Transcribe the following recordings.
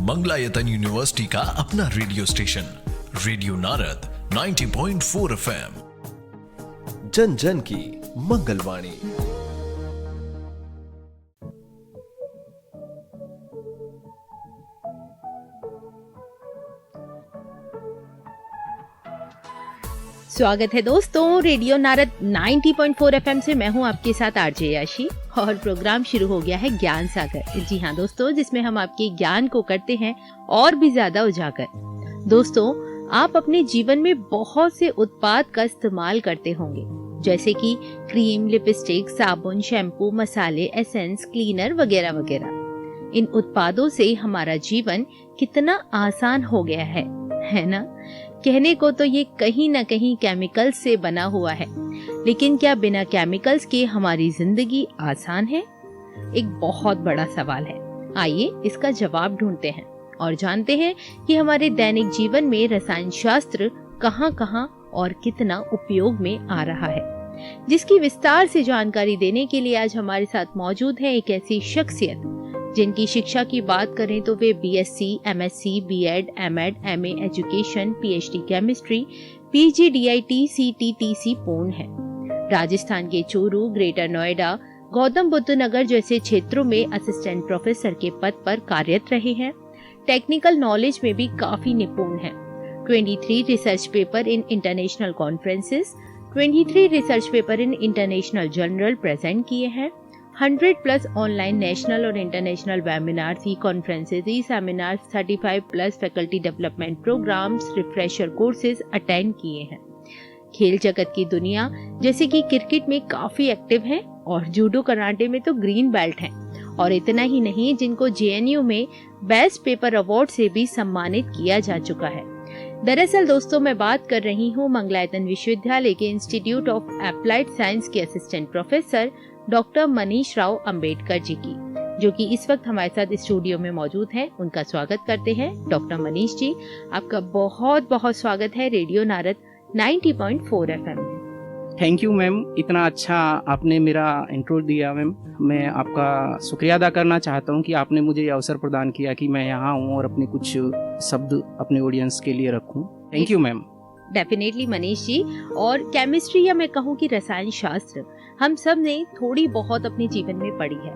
Mangalayatan university का अपना radio station radio Narad 90.4 FM, जन जन की मंगलवाणी। स्वागत है दोस्तों, रेडियो नारद 90.4 FM से मैं हूं आपके साथ आरजे याशी और प्रोग्राम शुरू हो गया है ज्ञान सागर। जी हां दोस्तों, जिसमें हम आपके ज्ञान को करते हैं और भी ज्यादा उजागर। दोस्तों, आप अपने जीवन में बहुत से उत्पाद का इस्तेमाल करते होंगे, जैसे कि क्रीम, लिपस्टिक, साबुन, शैम्पू, मसाले, एसेंस, क्लीनर वगैरह वगैरह। इन उत्पादों से हमारा जीवन कितना आसान हो गया है ना? कहने को तो ये कहीं ना कहीं केमिकल्स से बना हुआ है, लेकिन क्या बिना केमिकल्स के हमारी जिंदगी आसान है? एक बहुत बड़ा सवाल है। आइए इसका जवाब ढूंढते हैं और जानते हैं कि हमारे दैनिक जीवन में रसायन शास्त्र कहां-कहां और कितना उपयोग में आ रहा है। जिसकी विस्तार से जानकारी देने के लिए आज हमारे साथ मौजूद है एक ऐसी शख्सियत जिनकी शिक्षा की बात करें तो वे BSc, MSc, BEd, MEd, MA education, PhD chemistry, PG DIT, CTTC पूर्ण है। राजस्थान के चूरू, ग्रेटर नोएडा, गौतम बुद्ध नगर जैसे क्षेत्रों में असिस्टेंट प्रोफेसर के पद पर कार्यरत रहे हैं। टेक्निकल नॉलेज में भी काफी निपुण हैं। 23 research paper in international conferences, 23 research paper in international journal present किए हैं। 100+ ऑनलाइन नेशनल और international webinars, e conferences, e seminars, 35+ faculty development programmes, refresher courses attend किए हैं। खेल जगत की दुनिया जैसे कि क्रिकेट में काफी एक्टिव हैं और जूडो कराटे में तो ग्रीन बेल्ट हैं। और इतना ही नहीं, जिनको जेएनयू में बेस्ट पेपर अवार्ड से भी सम्मानित किया जा चुका है। दरअसल दोस्तों, मैं बात कर रही हूँ मंगलायतन विश्वविद्यालय के इंस्टीट्यूट ऑफ एप्लाइड साइंस के assistant professor doctor Manish Rao Ambedkar ji की, जो कि इस वक्त हमारे साथ स्टूडियो में मौजूद हैं। उनका स्वागत करते हैं। डॉक्टर मनीष जी, आपका बहुत बहुत स्वागत है रेडियो नारद 90.4 FM में। थैंक यू मैम, इतना अच्छा आपने मेरा इंट्रो दिया मैम। मैं आपका शुक्रिया अदा करना चाहता हूँ कि आपने मुझे ये अवसर प्रदान किया कि मैं यहाँ हूँ और अपने कुछ शब्द अपने ऑडियंस के लिए रखूँ। Thank you ma'am. Definitely Manish ji. और केमिस्ट्री या मैं कहूँ कि रसायन शास्त्र हम सब ने थोड़ी बहुत अपने जीवन में पढ़ी है,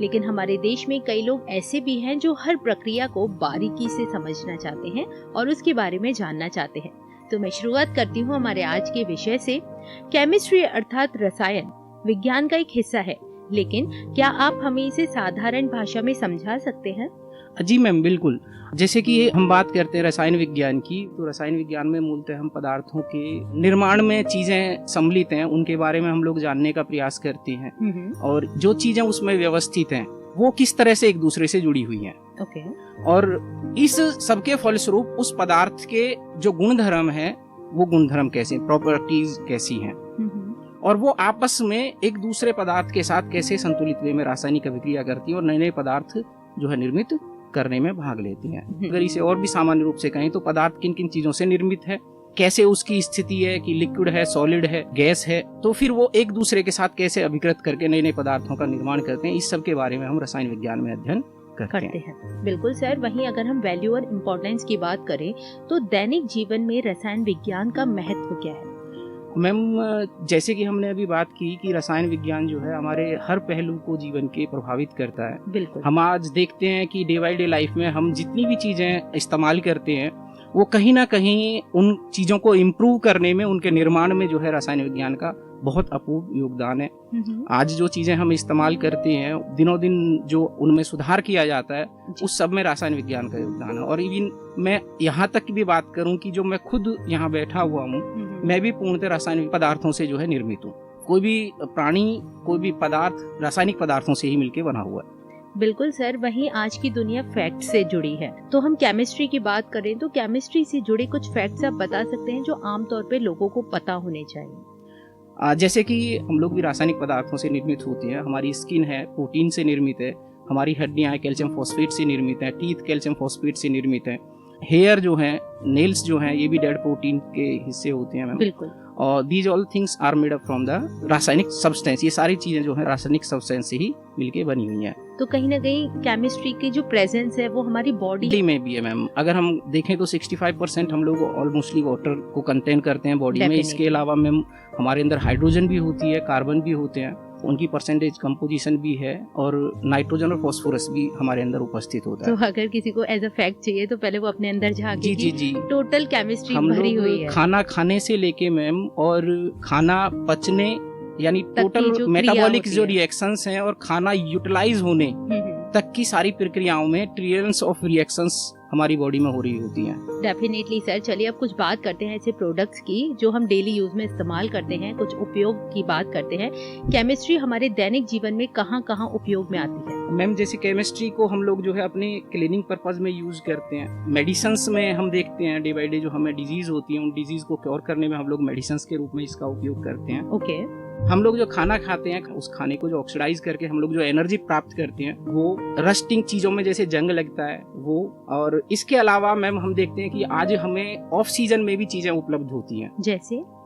लेकिन हमारे देश में कई लोग ऐसे भी हैं जो हर प्रक्रिया को बारीकी से समझना चाहते हैं और उसके बारे में जानना चाहते हैं। तो मैं शुरुआत करती हूँ हमारे आज के विषय से। केमिस्ट्री अर्थात रसायन विज्ञान का एक हिस्सा है, लेकिन क्या आप हमें इसे साधारण भाषा में समझा सकते हैं? जी मैम, बिल्कुल। जैसे कि हम बात करते हैं रसायन विज्ञान की, तो रसायन विज्ञान में मूलतः हम पदार्थों के निर्माण में चीजें सम्मिलित हैं उनके बारे में हम लोग जानने का प्रयास करते हैं, और जो चीजें उसमें व्यवस्थित हैं वो किस तरह से एक दूसरे से जुड़ी हुई हैं। और इस सबके फलस्वरूप उस पदार्थ के जो गुणधर्म हैं वो गुणधर्म कैसे, प्रॉपर्टीज कैसी हैं, और वो आपस में एक दूसरे पदार्थ के साथ कैसे संतुलित वे में रासायनिक अभिक्रिया करती हैं और नए नए पदार्थ जो है निर्मित करने में भाग लेती हैं। अगर इसे और भी सामान्य रूप से कहें तो पदार्थ किन किन चीजों से निर्मित है, कैसे उसकी स्थिति है कि लिक्विड है, सॉलिड है, गैस है, तो फिर वो एक दूसरे के साथ कैसे अभिकृत करके नए नए पदार्थों का निर्माण करते हैं, इस सब के बारे में हम रसायन विज्ञान में अध्ययन करते हैं। बिल्कुल सर। वहीं अगर हम वैल्यू और इम्पोर्टेंस की बात करें तो दैनिक जीवन में रसायन विज्ञान का महत्व क्या है? मैम, जैसे कि हमने अभी बात की कि रसायन विज्ञान जो है हमारे हर पहलू को जीवन के प्रभावित करता है। बिल्कुल। हम आज देखते हैं कि डे बाय डे लाइफ में हम जितनी भी चीजें इस्तेमाल करते हैं वो कहीं ना कहीं उन चीजों को इम्प्रूव करने में, उनके निर्माण में जो है रसायन विज्ञान का बहुत अपूर्व योगदान है। आज जो चीजें हम इस्तेमाल करते हैं, दिनों दिन जो उनमें सुधार किया जाता है, उस सब में रसायन विज्ञान का योगदान है। और इवन मैं यहाँ तक भी बात करूं कि जो मैं खुद यहाँ बैठा हुआ हूँ, मैं भी पूर्णतः रासायनिक पदार्थों से जो है निर्मित हूँ। कोई भी प्राणी, कोई भी पदार्थ रासायनिक पदार्थों से ही मिलकर बना हुआ है। बिल्कुल सर। वहीं आज की दुनिया फैक्ट से जुड़ी है, तो हम केमिस्ट्री की बात करें तो केमिस्ट्री से जुड़े कुछ फैक्ट्स आप बता सकते हैं जो आमतौर पे लोगों को पता होने चाहिए? जैसे कि हम लोग भी रासायनिक पदार्थों से निर्मित होते हैं। हमारी स्किन है प्रोटीन से निर्मित है, हमारी हड्डियां कैल्शियम फॉस्फेट से निर्मित है, टीथ कैल्शियम फॉस्फेट से निर्मित है, हेयर जो है, नेल्स जो हैं, ये भी डेड प्रोटीन के हिस्से होते हैं मैम। बिल्कुल। और these all things are made up from the रासायनिक सब्सटेंस। ये सारी चीजें जो है रासायनिक सब्सटेंस से ही मिलके बनी हुई हैं। तो कहीं ना कहीं केमिस्ट्री की जो प्रेजेंस है वो हमारी बॉडी में भी है मैम। अगर हम देखें तो 65% हम लोग ऑलमोस्टली वाटर को कंटेन करते हैं बॉडी में। इसके अलावा मैम हमारे अंदर हाइड्रोजन भी होती है, कार्बन भी होते हैं, उनकी परसेंटेज कंपोजिशन भी है, और नाइट्रोजन और फास्फोरस भी हमारे अंदर उपस्थित होता है। तो अगर किसी को एज अ फैक्ट चाहिए तो पहले वो अपने अंदर झांके जी टोटल केमिस्ट्री हम भरी हुई लोग है। खाना खाने से लेके मैम और खाना पचने यानी टोटल मेटाबॉलिक जो रिएक्शंस हैं और खाना यूटिलाइज होने तक की सारी प्रक्रियाओं में ट्रिलियंस ऑफ रिएक्शंस हमारी बॉडी में हो रही होती हैं। Definitely sir. चलिए अब कुछ बात करते हैं ऐसे प्रोडक्ट्स की जो हम डेली यूज में इस्तेमाल करते हैं, कुछ उपयोग की बात करते हैं। केमिस्ट्री हमारे दैनिक जीवन में कहाँ कहाँ उपयोग में आती है? मैम जैसे केमिस्ट्री को हम लोग जो है अपने क्लीनिंग पर्पज में यूज करते हैं। मेडिसिन्स में हम देखते हैं डे बाई डे जो हमें डिजीज होती है उन डिजीज को क्योर करने में हम लोग मेडिसिन्स के रूप में इसका उपयोग करते हैं। ओके। हम लोग जो खाना खाते हैं उस खाने को जो ऑक्सीडाइज करके हम लोग जो एनर्जी प्राप्त करते हैं वो रस्टिंग चीजों में जैसे जंग लगता है वो। और इसके अलावा मैम हम देखते हैं कि आज हमें ऑफ सीजन में भी चीजें उपलब्ध होती हैं।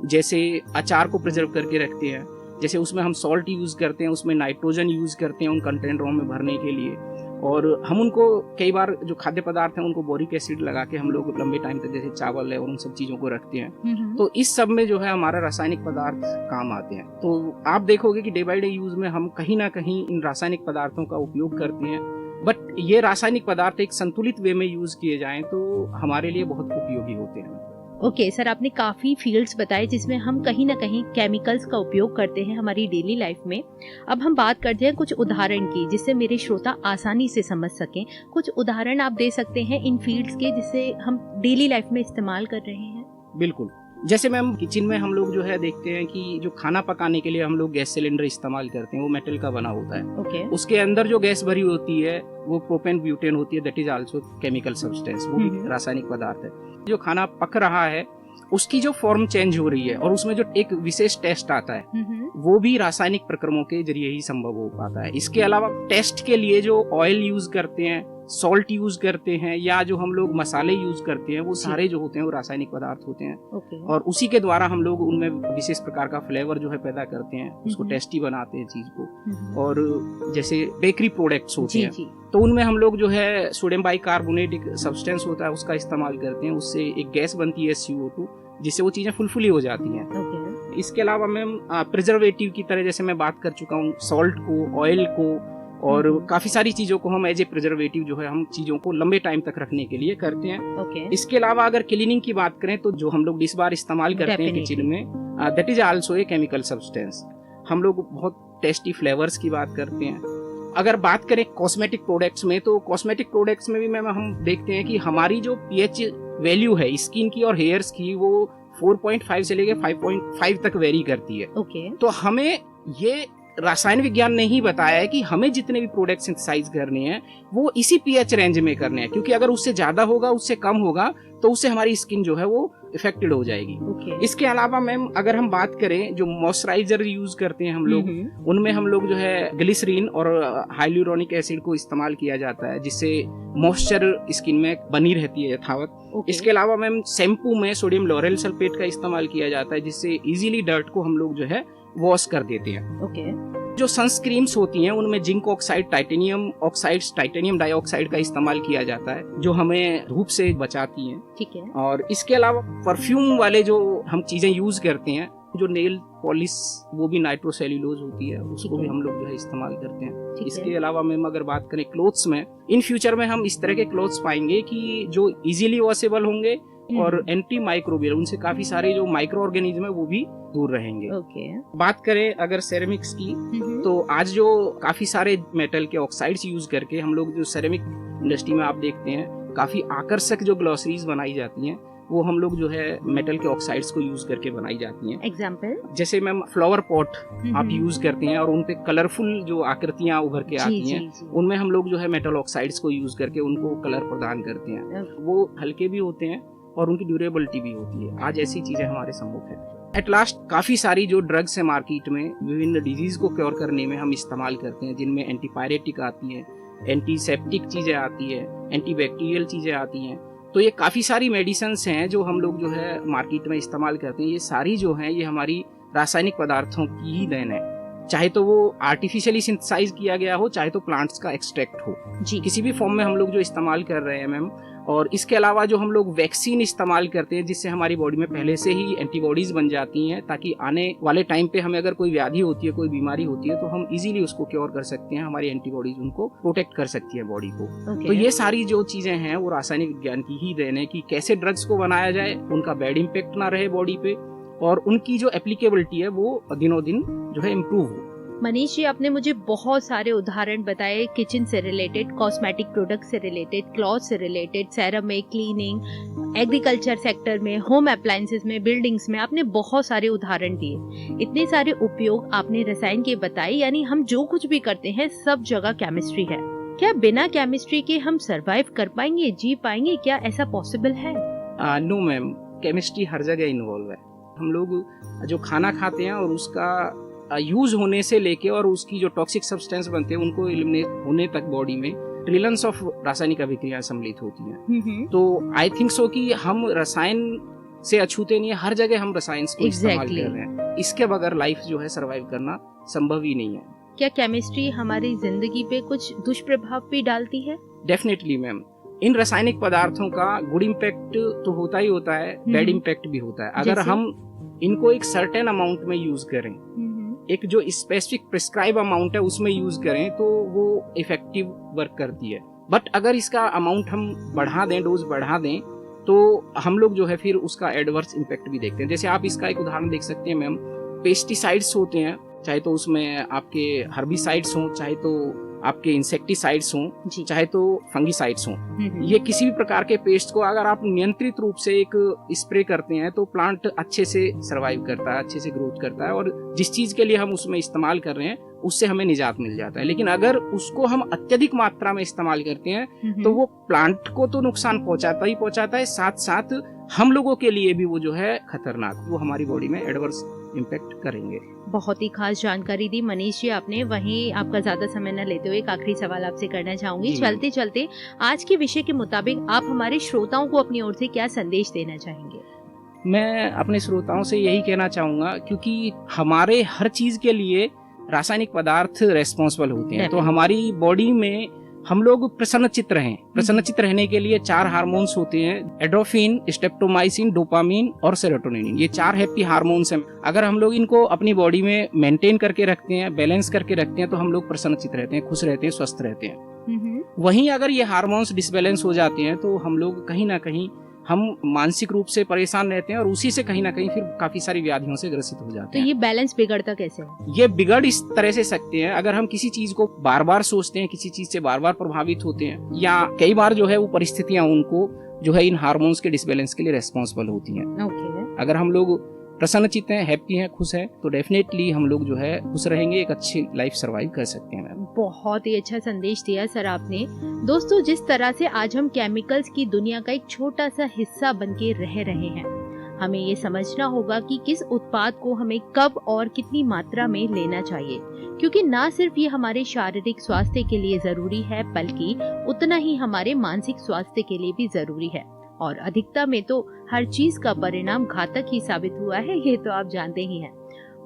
जैसे अचार को प्रिजर्व करके रखते हैं, जैसे उसमें हम सॉल्ट यूज करते हैं, उसमें नाइट्रोजन यूज करते हैं उन कंटेनरों में भरने के लिए। और हम उनको कई बार जो खाद्य पदार्थ हैं उनको बोरिक एसिड लगा के हम लोग लंबे टाइम तक जैसे चावल है और उन सब चीजों को रखते हैं। तो इस सब में जो है हमारा रासायनिक पदार्थ काम आते हैं। तो आप देखोगे कि डे बाई डे यूज में हम कहीं ना कहीं इन रासायनिक पदार्थों का उपयोग करते हैं, बट ये रासायनिक पदार्थ एक संतुलित वे में यूज किए जाएं तो हमारे लिए बहुत उपयोगी होते हैं। ओके सर, आपने काफ़ी फील्ड्स बताए जिसमें हम कहीं ना कहीं केमिकल्स का उपयोग करते हैं हमारी डेली लाइफ में। अब हम बात करते हैं कुछ उदाहरण की जिससे मेरे श्रोता आसानी से समझ सकें। कुछ उदाहरण आप दे सकते हैं इन फील्ड्स के जिसे हम डेली लाइफ में इस्तेमाल कर रहे हैं? बिल्कुल। जैसे मैम किचन में हम लोग जो है देखते हैं कि जो खाना पकाने के लिए हम लोग गैस सिलेंडर इस्तेमाल करते हैं वो मेटल का बना होता है। ओके। उसके अंदर जो गैस भरी होती है वो प्रोपेन ब्यूटेन होती है, that is also chemical substance, वो भी रासायनिक पदार्थ है। जो खाना पक रहा है उसकी जो फॉर्म चेंज हो रही है और उसमें जो एक विशेष टेस्ट आता है वो भी रासायनिक प्रक्रमों के जरिए ही संभव हो पाता है। इसके अलावा टेस्ट के लिए जो ऑयल यूज करते हैं, सॉल्ट यूज करते हैं या जो हम लोग मसाले यूज करते हैं वो सारे जो होते हैं वो रासायनिक पदार्थ होते हैं। और उसी के द्वारा हम लोग उनमें विशेष प्रकार का फ्लेवर जो है पैदा करते हैं, उसको टेस्टी बनाते हैं चीज को। और जैसे बेकरी प्रोडक्ट्स होते हैं तो उनमें हम लोग जो है सोडियम बाइकार्बोनेट एक सब्सटेंस होता है उसका इस्तेमाल करते हैं, उससे एक गैस बनती है CO2 जिससे वो चीजें फुलफुली हो जाती हैं। इसके अलावा मैम प्रिजर्वेटिव की तरह जैसे मैं बात कर चुका हूँ, सॉल्ट को, ऑयल को और काफी सारी चीजों को हम एज ए प्रिजर्वेटिव जो है हम चीजों को लंबे टाइम तक रखने के लिए करते हैं। इसके अलावा अगर क्लीनिंग की बात करें तो जो हम लोग डिश बार इस्तेमाल करते हैं किचन में, that is also a chemical substance. हम लोग बहुत टेस्टी फ्लेवर्स की बात करते हैं। अगर बात करें कॉस्मेटिक प्रोडक्ट्स में तो कॉस्मेटिक प्रोडक्ट्स में भी मैम हम देखते हैं कि हमारी जो pH वैल्यू है स्किन की और हेयर्स की वो 4.5 से लेके 5.5 तक वेरी करती है। तो हमें ये रासायन विज्ञान ने ही बताया है कि हमें जितने भी प्रोडक्ट सिंथेसाइज करने हैं वो इसी pH रेंज में करने हैं, क्योंकि अगर उससे ज्यादा होगा उससे कम होगा तो उससे हमारी स्किन जो है वो इफेक्टेड हो जाएगी। इसके अलावा मैम अगर हम बात करें जो मॉइस्चराइजर यूज करते हैं हम लोग, उनमें हम लोग जो है ग्लिसरीन और हाइलुरोनिक एसिड को इस्तेमाल किया जाता है जिससे मॉइस्चर स्किन में बनी रहती है यथावत। इसके अलावा मैम शैम्पू में सोडियम लॉरेल सल्फेट का इस्तेमाल किया जाता है जिससे इजीली डर्ट को हम लोग जो है वॉश कर देते हैं। जो सनस्क्रीन्स होती हैं उनमें zinc oxide, titanium oxides, titanium dioxide का इस्तेमाल किया जाता है जो हमें धूप से बचाती हैं। ठीक है। और इसके अलावा परफ्यूम वाले जो हम चीजें यूज करते हैं, जो नेल पॉलिश वो भी नाइट्रोसेल्यूलोज होती है, उसको भी हम लोग जो है इस्तेमाल करते हैं। इसके अलावा मैम अगर बात करें क्लोथ्स में, इन फ्यूचर में हम इस तरह के क्लोथ्स पाएंगे कि जो इजीली वॉशेबल होंगे और एंटी माइक्रोबियल, उनसे काफी सारे जो माइक्रो ऑर्गेनिज्म है वो भी दूर रहेंगे। बात करें अगर सेरेमिक्स की तो आज जो काफी सारे मेटल के ऑक्साइड्स यूज करके हम लोग जो सेरेमिक इंडस्ट्री में आप देखते हैं काफी आकर्षक जो ग्लॉसरीज बनाई जाती हैं वो हम लोग जो है मेटल के ऑक्साइड्स को यूज करके बनाई जाती हैं। एग्जाम्पल जैसे मैम फ्लावर पॉट आप यूज करते हैं और उनपे कलरफुल जो आकृतियां उभर के आती हैं, उनमें हम लोग जो है मेटल ऑक्साइड्स को यूज करके उनको कलर प्रदान करते हैं। वो हल्के भी होते हैं और उनकी ड्यूरेबिलिटी भी होती है। आज ऐसी चीजें हमारे सम्मुख है। एट लास्ट काफी सारी जो ड्रग्स है मार्केट में विभिन्न डिजीज को क्योर करने में हम इस्तेमाल करते हैं, जिनमें एंटीपायरेटिक आती है, एंटीसेप्टिक चीजें आती है, एंटीबैक्टीरियल चीजें आती हैं। तो ये काफ़ी सारी मेडिसिन्स हैं जो हम लोग जो है मार्केट में इस्तेमाल करते हैं, ये सारी जो हैं ये हमारी रासायनिक पदार्थों की ही देन है। चाहे तो वो आर्टिफिशियली सिंथेसाइज किया गया हो, चाहे तो प्लांट्स का एक्सट्रैक्ट हो, जी। किसी भी फॉर्म में हम लोग जो इस्तेमाल कर रहे हैं मैम। और इसके अलावा जो हम लोग वैक्सीन इस्तेमाल करते हैं जिससे हमारी बॉडी में पहले से ही एंटीबॉडीज बन जाती हैं, ताकि आने वाले टाइम पे हमें अगर कोई व्याधि होती है, कोई बीमारी होती है, तो हम इजीली उसको क्योर कर सकते हैं, हमारी एंटीबॉडीज उनको प्रोटेक्ट कर सकती है बॉडी को। तो ये सारी जो चीजें हैं वो रासायनिक विज्ञान की ही देन है कि कैसे ड्रग्स को बनाया जाए, उनका बैड इम्पैक्ट ना रहे बॉडी पे, और उनकी जो एप्लीकेबिलिटी है वो दिनों दिन जो है इम्प्रूव हो। मनीष जी, आपने मुझे बहुत सारे उदाहरण बताए, किचन से रिलेटेड, कॉस्मेटिक प्रोडक्ट से रिलेटेड, क्लॉथ से related, ceramic, cleaning, agriculture sector में, होम अप्लायंसेस में, बिल्डिंग्स में, आपने बहुत सारे उदाहरण दिए। इतने सारे उपयोग आपने रसायन के बताए, यानी हम जो कुछ भी करते हैं सब जगह केमिस्ट्री है। क्या बिना केमिस्ट्री के हम सरवाइव कर पाएंगे, जी पाएंगे? क्या ऐसा पॉसिबल है? नो मैम, केमिस्ट्री हर जगह इन्वॉल्व है। हम लोग जो खाना खाते हैं और उसका यूज होने से लेके और उसकी जो टॉक्सिक सब्सटेंस बनते हैं उनको एलिमिनेट होने तक बॉडी में ट्रिलियंस ऑफ रासायनिक अभिक्रियाएं सम्मिलित होती हैं। तो आई थिंक सो कि हम रसायन से अछूते नहीं है, हर जगह हम रसायन को इस्तेमाल कर रहे हैं। इसके बगैर लाइफ जो है सरवाइव करना संभव ही नहीं है। क्या केमिस्ट्री हमारी जिंदगी पे कुछ दुष्प्रभाव भी डालती है? डेफिनेटली मैम, इन रासायनिक पदार्थों का गुड इम्पैक्ट तो होता ही होता है, बैड इम्पैक्ट भी होता है। अगर हम इनको एक सर्टेन अमाउंट में यूज करें, एक जो स्पेसिफिक प्रिस्क्राइब अमाउंट है उसमें यूज करें, तो वो इफेक्टिव वर्क करती है। बट अगर इसका अमाउंट हम बढ़ा दें, डोज बढ़ा दें, तो हम लोग जो है फिर उसका एडवर्स इम्पैक्ट भी देखते हैं। जैसे आप इसका एक उदाहरण देख सकते हैं मैम, पेस्टिसाइड्स होते हैं, चाहे तो उसमें आपके हर्बिसाइड्स हों, चाहे तो आपके इंसेक्टिसाइड्स हों, चाहे तो फंगिसाइड्स हों, ये किसी भी प्रकार के पेस्ट को अगर आप नियंत्रित रूप से एक स्प्रे करते हैं तो प्लांट अच्छे से सर्वाइव करता है, अच्छे से ग्रोथ करता है, और जिस चीज के लिए हम उसमें इस्तेमाल कर रहे हैं उससे हमें निजात मिल जाता है। लेकिन अगर उसको हम अत्यधिक मात्रा में इस्तेमाल करते हैं तो वो प्लांट को तो नुकसान पहुंचाता ही पहुंचाता है, साथ साथ हम लोगों के लिए भी वो जो है खतरनाक, वो हमारी बॉडी में एडवर्स इम्पैक्ट करेंगे। बहुत ही खास जानकारी दी मनीष जी आपने। वहीं आपका ज्यादा समय न लेते हुए एक आखिरी सवाल आपसे करना चाहूंगी। चलते चलते आज के विषय के मुताबिक आप हमारे श्रोताओं को अपनी ओर से क्या संदेश देना चाहेंगे? मैं अपने श्रोताओं से यही कहना चाहूंगा, क्योंकि हमारे हर चीज के लिए रासायनिक पदार्थ रेस्पॉन्सिबल होते हैं, तो हमारी बॉडी में हम लोग प्रसन्नचित्त रहें। प्रसन्नचित्त रहने के लिए 4 हार्मोन्स होते हैं, एंडोर्फिन, स्ट्रेप्टोमाइसिन, डोपामिन और सेरोटोनिन। ये 4 हैप्पी हार्मोन्स हैं। अगर हम लोग इनको अपनी बॉडी में मेंटेन करके रखते हैं, बैलेंस करके रखते हैं, तो हम लोग प्रसन्नचित्त रहते हैं, खुश रहते हैं, स्वस्थ रहते हैं। वहीं अगर ये हार्मोन्स डिसबैलेंस हो जाते हैं तो हम लोग कहीं ना कहीं हम मानसिक रूप से परेशान रहते हैं, और उसी से कहीं ना कहीं फिर काफी सारी व्याधियों से ग्रसित हो जाते हैं। तो ये बैलेंस बिगड़ता कैसे है? ये बिगड़ इस तरह से सकते हैं, अगर हम किसी चीज को बार बार सोचते हैं, किसी चीज से बार बार प्रभावित होते हैं, या कई बार जो है वो परिस्थितियां उनको जो है इन हार्मोन्स के डिसबैलेंस के लिए रेस्पॉन्सिबल होती हैं। अगर हम लोग प्रसन्नचित्त हैं, हैप्पी हैं, खुश हैं, तो डेफिनेटली हम लोग जो है खुश रहेंगे, एक अच्छी लाइफ सर्वाइव कर सकते हैं। बहुत ही अच्छा संदेश दिया सर आपने। दोस्तों, जिस तरह से आज हम केमिकल्स की दुनिया का एक छोटा सा हिस्सा बन के रह रहे हैं, हमें ये समझना होगा कि किस उत्पाद को हमें कब और कितनी मात्रा में लेना चाहिए, क्योंकि ना सिर्फ ये हमारे शारीरिक स्वास्थ्य के लिए जरूरी है, बल्कि उतना ही हमारे मानसिक स्वास्थ्य के लिए भी जरूरी है। और अधिकता में तो हर चीज का परिणाम घातक ही साबित हुआ है, ये तो आप जानते ही हैं।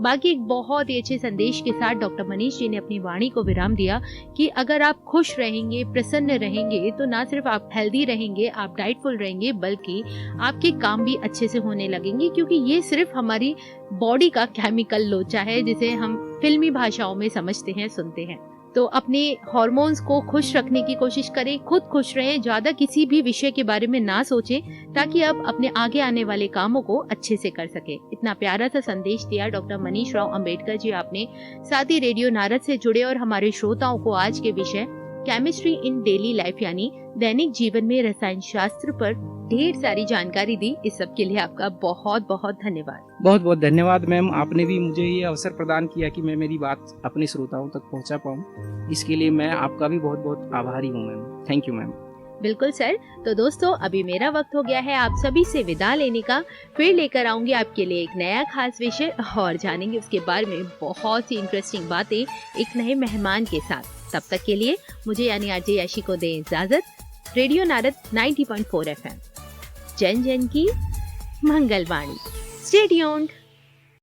बाकी एक बहुत ही अच्छे संदेश के साथ डॉक्टर मनीष जी ने अपनी वाणी को विराम दिया कि अगर आप खुश रहेंगे, प्रसन्न रहेंगे, तो ना सिर्फ आप हेल्दी रहेंगे, आप डाइटफुल रहेंगे, बल्कि आपके काम भी अच्छे से होने लगेंगे, क्योंकि ये सिर्फ हमारी बॉडी का केमिकल लोचा है, जिसे हम फिल्मी भाषाओं में समझते हैं, सुनते हैं। तो अपने हार्मोन्स को खुश रखने की कोशिश करें, खुद खुश रहें, ज्यादा किसी भी विषय के बारे में ना सोचें, ताकि आप अपने आगे आने वाले कामों को अच्छे से कर सके। इतना प्यारा सा संदेश दिया डॉक्टर मनीष राव अंबेडकर जी आपने। साथ ही रेडियो नारद से जुड़े और हमारे श्रोताओं को आज के विषय केमिस्ट्री इन डेली लाइफ यानी दैनिक जीवन में रसायन शास्त्र पर ढेर सारी जानकारी दी। इस सब के लिए आपका बहुत बहुत धन्यवाद। बहुत बहुत धन्यवाद मैम, आपने भी मुझे ये अवसर प्रदान किया कि मैं मेरी बात अपने श्रोताओं तक पहुंचा पाऊं। इसके लिए मैं आपका भी बहुत बहुत आभारी हूं मैम। Thank you ma'am. बिल्कुल सर। तो दोस्तों, अभी मेरा वक्त हो गया है आप सभी से विदा लेने का। फिर लेकर आऊंगी आपके लिए एक नया खास विषय और जानेंगे उसके बारे में बहुत सी इंटरेस्टिंग बातें एक नए मेहमान के साथ। तब तक के लिए मुझे यानी आरजे याशी को दें इजाजत। Radio Narad 90.4 FM। जन जन की मंगलवाणी। Stay tuned.